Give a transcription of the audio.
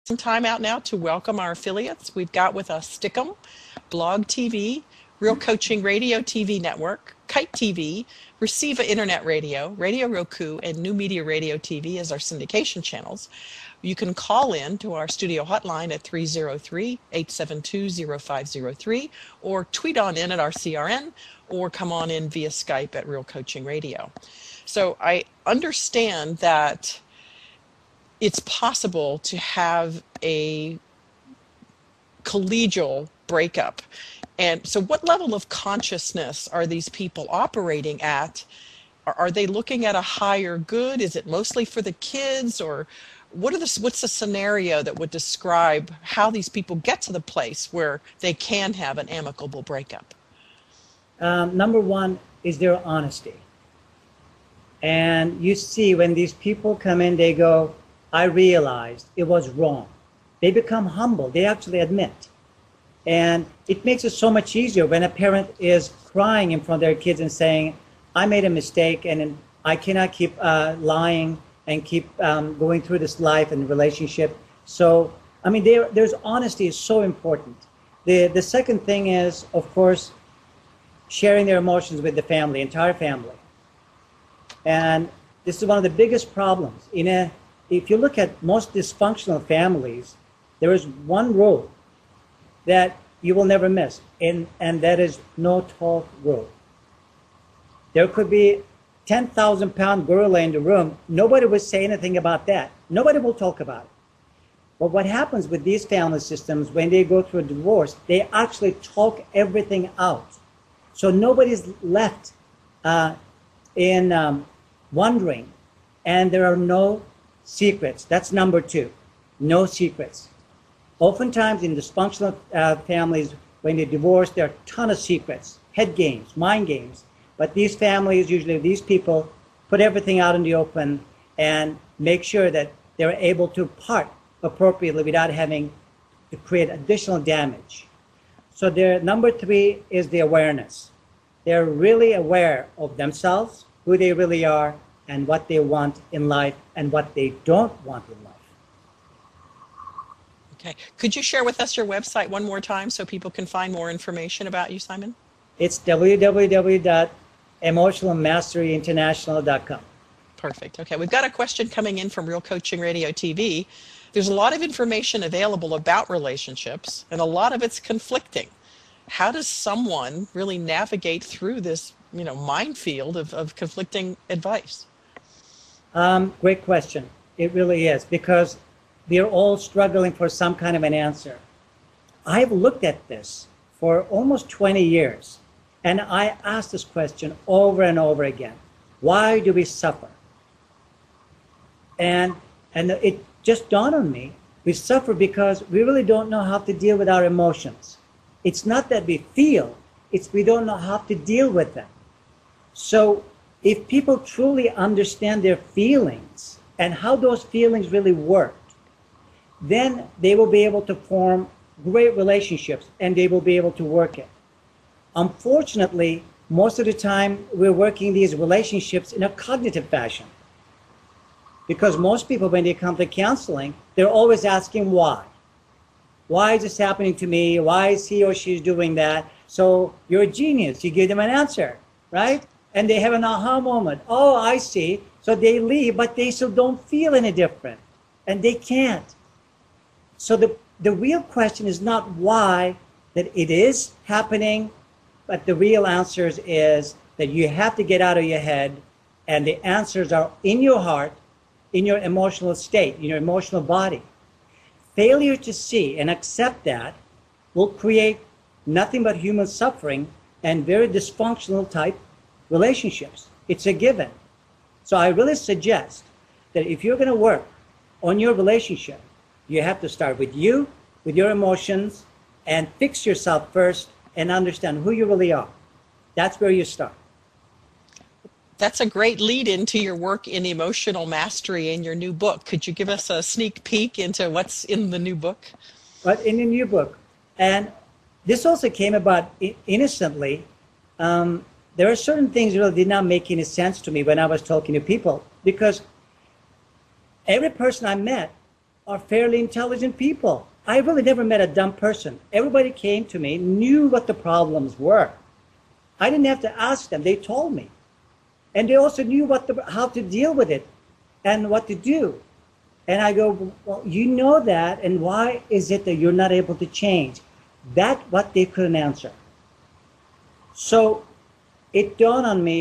some time out now to welcome our affiliates. We've got with us Stickum, Blog TV, Real Coaching Radio TV Network, Kite TV, Receiva Internet Radio, Radio Roku, and New Media Radio TV as our syndication channels. You can call in to our studio hotline at 303-872-0503 or tweet on in at our CRN or come on in via Skype at Real Coaching Radio. So I understand that it's possible to have a collegial breakup. And so what level of consciousness are these people operating at? Are they looking at a higher good? Is it mostly for the kids? Or what's the scenario that would describe how these people get to the place where they can have an amicable breakup? Number one is their honesty. And you see when these people come in, they go, I realized it was wrong. They become humble. They actually admit. And it makes it so much easier when a parent is crying in front of their kids and saying, I made a mistake and I cannot keep lying and keep going through this life and relationship. So, I mean, there's honesty is so important. The second thing is, of course, sharing their emotions with the family, entire family. And this is one of the biggest problems. If you look at most dysfunctional families, there is one rule that you will never miss, and that is no talk rule. There could be 10,000-pound gorilla in the room. Nobody will say anything about that. Nobody will talk about it. But what happens with these family systems, when they go through a divorce, they actually talk everything out. So nobody's left in wondering, and there are no secrets. That's number two, no secrets. Oftentimes in dysfunctional families, when they divorce, there are a ton of secrets, head games, mind games. But these families, usually these people, put everything out in the open and make sure that they're able to part appropriately without having to create additional damage. So number three is the awareness. They're really aware of themselves, who they really are, and what they want in life and what they don't want in life. Okay. Could you share with us your website one more time so people can find more information about you, Simon? It's www.emotionalmasteryinternational.com. Perfect. Okay. We've got a question coming in from Real Coaching Radio TV. There's a lot of information available about relationships, and a lot of it's conflicting. How does someone really navigate through this, minefield of conflicting advice? Great question. It really is, because they're all struggling for some kind of an answer. I've looked at this for almost 20 years, and I asked this question over and over again. Why do we suffer? And it just dawned on me, we suffer because we really don't know how to deal with our emotions. It's not that we feel, it's we don't know how to deal with them. So if people truly understand their feelings and how those feelings really work, then they will be able to form great relationships and they will be able to work it. Unfortunately, most of the time we're working these relationships in a cognitive fashion. Because most people, when they come to counseling, they're always asking why. Why is this happening to me? Why is he or she doing that? So you're a genius. You give them an answer, right? And they have an aha moment. Oh, I see. So they leave, but they still don't feel any different. And they can't. So the real question is not why that it is happening, but the real answers is that you have to get out of your head, and the answers are in your heart, in your emotional state, in your emotional body. Failure to see and accept that will create nothing but human suffering and very dysfunctional type relationships. It's a given. So I really suggest that if you're going to work on your relationship, you have to start with you, with your emotions, and fix yourself first and understand who you really are. That's where you start. That's a great lead into your work in emotional mastery in your new book. Could you give us a sneak peek into what's in the new book? But in the new book, and this also came about innocently. There are certain things that really did not make any sense to me when I was talking to people, because every person I met are fairly intelligent people. I really never met a dumb person. Everybody came to me, knew what the problems were. I didn't have to ask them. They told me. And they also knew how to deal with it and what to do. And I go, well, you know that, and why is it that you're not able to change? That's what they couldn't answer. So it dawned on me